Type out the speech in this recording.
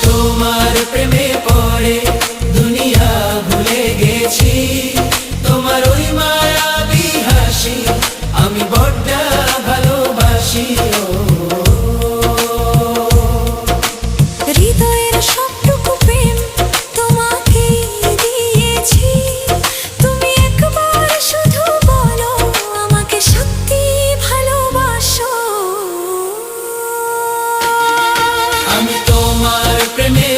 তোমার প্রেমে পড়ে দুনিয়া ভুলে গেছি, তোমার ওই মায়াবী হাসি আমি বড্ড ভালোবাসি। হৃদয়ের সবটুকু প্রেম তোমাকেই দিয়েছি, তুমি একবার শুধু বলো আমাকে সত্যি ভালোবাসো। আমি তোমার প্রেমে